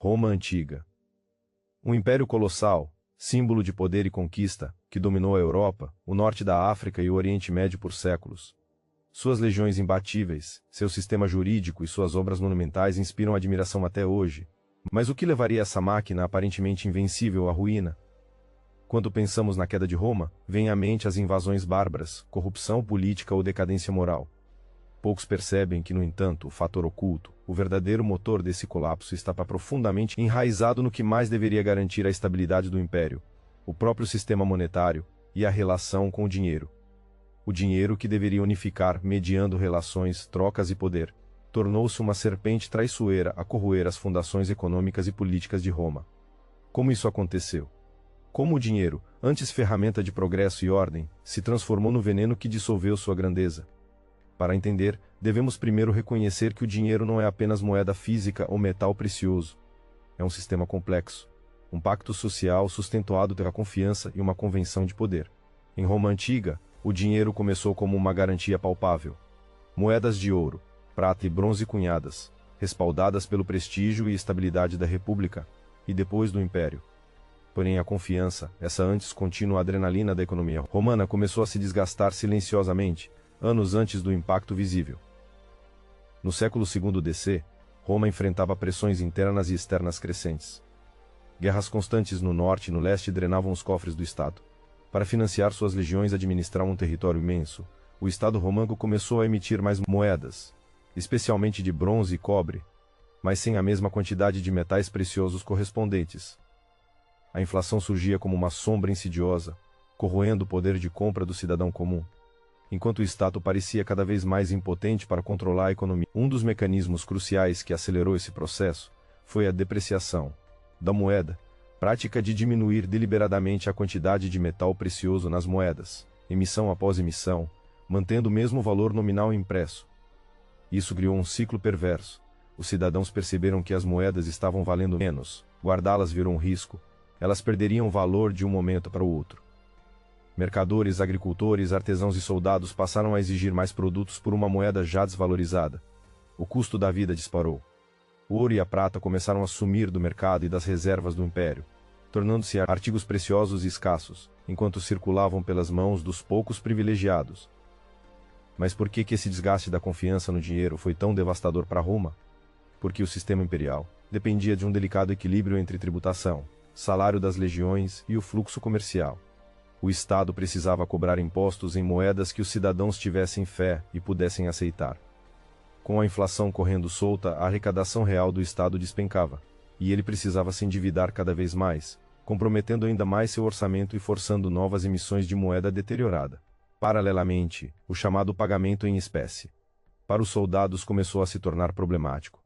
Roma Antiga. Um império colossal, símbolo de poder e conquista, que dominou a Europa, o norte da África e o Oriente Médio por séculos. Suas legiões imbatíveis, seu sistema jurídico e suas obras monumentais inspiram admiração até hoje. Mas o que levaria essa máquina aparentemente invencível à ruína? Quando pensamos na queda de Roma, vêm à mente as invasões bárbaras, corrupção política ou decadência moral. Poucos percebem que, no entanto, o fator oculto, o verdadeiro motor desse colapso estava profundamente enraizado no que mais deveria garantir a estabilidade do império, o próprio sistema monetário e a relação com o dinheiro. O dinheiro, que deveria unificar, mediando relações, trocas e poder, tornou-se uma serpente traiçoeira a corroer as fundações econômicas e políticas de Roma. Como isso aconteceu? Como o dinheiro, antes ferramenta de progresso e ordem, se transformou no veneno que dissolveu sua grandeza? Para entender, devemos primeiro reconhecer que o dinheiro não é apenas moeda física ou metal precioso. É um sistema complexo, um pacto social sustentado pela confiança e uma convenção de poder. Em Roma Antiga, o dinheiro começou como uma garantia palpável. Moedas de ouro, prata e bronze cunhadas, respaldadas pelo prestígio e estabilidade da República, e depois do Império. Porém a confiança, essa antes contínua adrenalina da economia romana, começou a se desgastar silenciosamente, anos antes do impacto visível. No século II DC, Roma enfrentava pressões internas e externas crescentes. Guerras constantes no norte e no leste drenavam os cofres do Estado. Para financiar suas legiões e administrar um território imenso, o Estado romano começou a emitir mais moedas, especialmente de bronze e cobre, mas sem a mesma quantidade de metais preciosos correspondentes. A inflação surgia como uma sombra insidiosa, corroendo o poder de compra do cidadão comum. Enquanto o Estado parecia cada vez mais impotente para controlar a economia, um dos mecanismos cruciais que acelerou esse processo foi a depreciação da moeda, prática de diminuir deliberadamente a quantidade de metal precioso nas moedas, emissão após emissão, mantendo o mesmo valor nominal impresso. Isso criou um ciclo perverso. Os cidadãos perceberam que as moedas estavam valendo menos, guardá-las virou um risco, elas perderiam valor de um momento para o outro. Mercadores, agricultores, artesãos e soldados passaram a exigir mais produtos por uma moeda já desvalorizada. O custo da vida disparou. O ouro e a prata começaram a sumir do mercado e das reservas do império, tornando-se artigos preciosos e escassos, enquanto circulavam pelas mãos dos poucos privilegiados. Mas por que esse desgaste da confiança no dinheiro foi tão devastador para Roma? Porque o sistema imperial dependia de um delicado equilíbrio entre tributação, salário das legiões e o fluxo comercial. O Estado precisava cobrar impostos em moedas que os cidadãos tivessem fé e pudessem aceitar. Com a inflação correndo solta, a arrecadação real do Estado despencava, e ele precisava se endividar cada vez mais, comprometendo ainda mais seu orçamento e forçando novas emissões de moeda deteriorada. Paralelamente, o chamado pagamento em espécie para os soldados começou a se tornar problemático.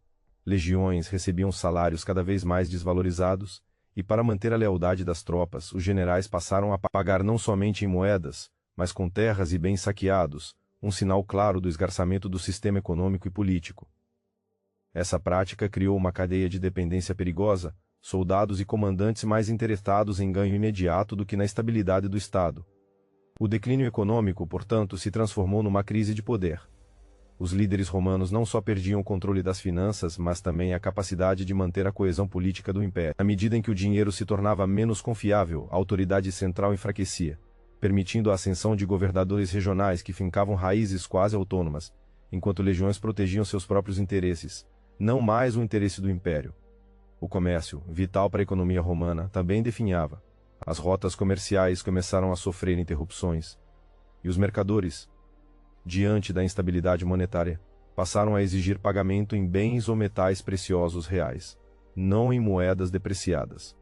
Legiões recebiam salários cada vez mais desvalorizados, e para manter a lealdade das tropas, os generais passaram a pagar não somente em moedas, mas com terras e bens saqueados, um sinal claro do esgarçamento do sistema econômico e político. Essa prática criou uma cadeia de dependência perigosa, soldados e comandantes mais interessados em ganho imediato do que na estabilidade do Estado. O declínio econômico, portanto, se transformou numa crise de poder. Os líderes romanos não só perdiam o controle das finanças, mas também a capacidade de manter a coesão política do império. À medida em que o dinheiro se tornava menos confiável, a autoridade central enfraquecia, permitindo a ascensão de governadores regionais que fincavam raízes quase autônomas, enquanto legiões protegiam seus próprios interesses, não mais o interesse do império. O comércio, vital para a economia romana, também definhava. As rotas comerciais começaram a sofrer interrupções, e os mercadores, diante da instabilidade monetária, passaram a exigir pagamento em bens ou metais preciosos reais, não em moedas depreciadas.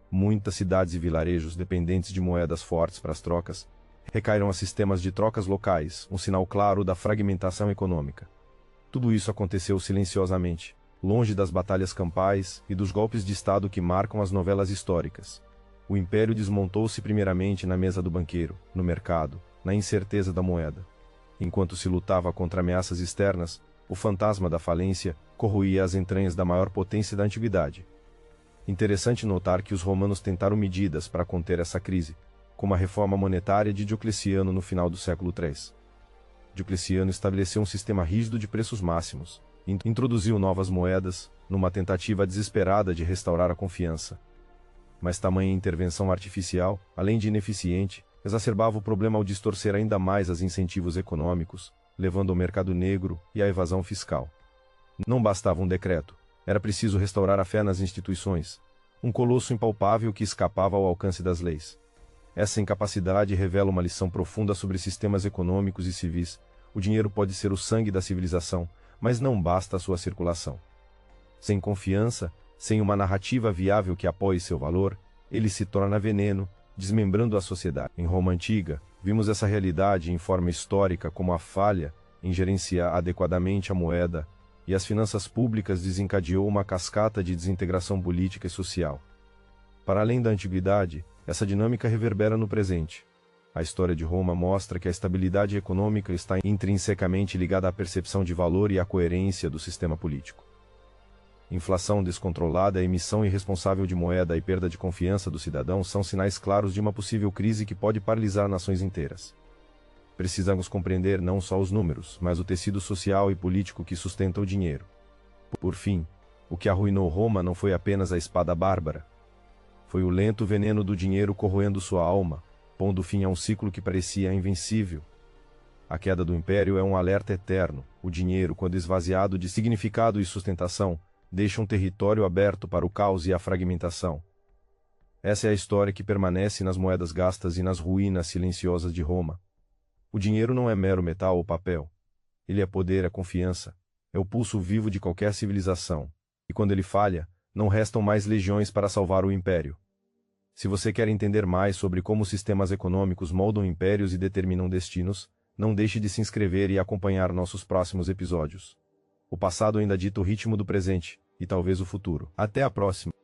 Muitas cidades e vilarejos dependentes de moedas fortes para as trocas, recaíram a sistemas de trocas locais, um sinal claro da fragmentação econômica. Tudo isso aconteceu silenciosamente, longe das batalhas campais e dos golpes de Estado que marcam as novelas históricas. O império desmontou-se primeiramente na mesa do banqueiro, no mercado, na incerteza da moeda. Enquanto se lutava contra ameaças externas, o fantasma da falência corroía as entranhas da maior potência da antiguidade. Interessante notar que os romanos tentaram medidas para conter essa crise, como a reforma monetária de Diocleciano no final do século III. Diocleciano estabeleceu um sistema rígido de preços máximos, Introduziu novas moedas, numa tentativa desesperada de restaurar a confiança. Mas tamanha intervenção artificial, além de ineficiente, exacerbava o problema ao distorcer ainda mais os incentivos econômicos, levando ao mercado negro e à evasão fiscal. Não bastava um decreto, era preciso restaurar a fé nas instituições, um colosso impalpável que escapava ao alcance das leis. Essa incapacidade revela uma lição profunda sobre sistemas econômicos e civis. O dinheiro pode ser o sangue da civilização, mas não basta a sua circulação. Sem confiança, sem uma narrativa viável que apoie seu valor, ele se torna veneno, desmembrando a sociedade. Em Roma antiga, vimos essa realidade em forma histórica como a falha em gerenciar adequadamente a moeda e as finanças públicas desencadeou uma cascata de desintegração política e social. Para além da antiguidade, essa dinâmica reverbera no presente. A história de Roma mostra que a estabilidade econômica está intrinsecamente ligada à percepção de valor e à coerência do sistema político. Inflação descontrolada, emissão irresponsável de moeda e perda de confiança do cidadão são sinais claros de uma possível crise que pode paralisar nações inteiras. Precisamos compreender não só os números, mas o tecido social e político que sustenta o dinheiro. Por fim, o que arruinou Roma não foi apenas a espada bárbara. Foi o lento veneno do dinheiro corroendo sua alma, pondo fim a um ciclo que parecia invencível. A queda do império é um alerta eterno. O dinheiro, quando esvaziado de significado e sustentação, deixa um território aberto para o caos e a fragmentação. Essa é a história que permanece nas moedas gastas e nas ruínas silenciosas de Roma. O dinheiro não é mero metal ou papel. Ele é poder, é confiança, é o pulso vivo de qualquer civilização. E quando ele falha, não restam mais legiões para salvar o império. Se você quer entender mais sobre como sistemas econômicos moldam impérios e determinam destinos, não deixe de se inscrever e acompanhar nossos próximos episódios. O passado ainda dita o ritmo do presente, e talvez o futuro. Até a próxima!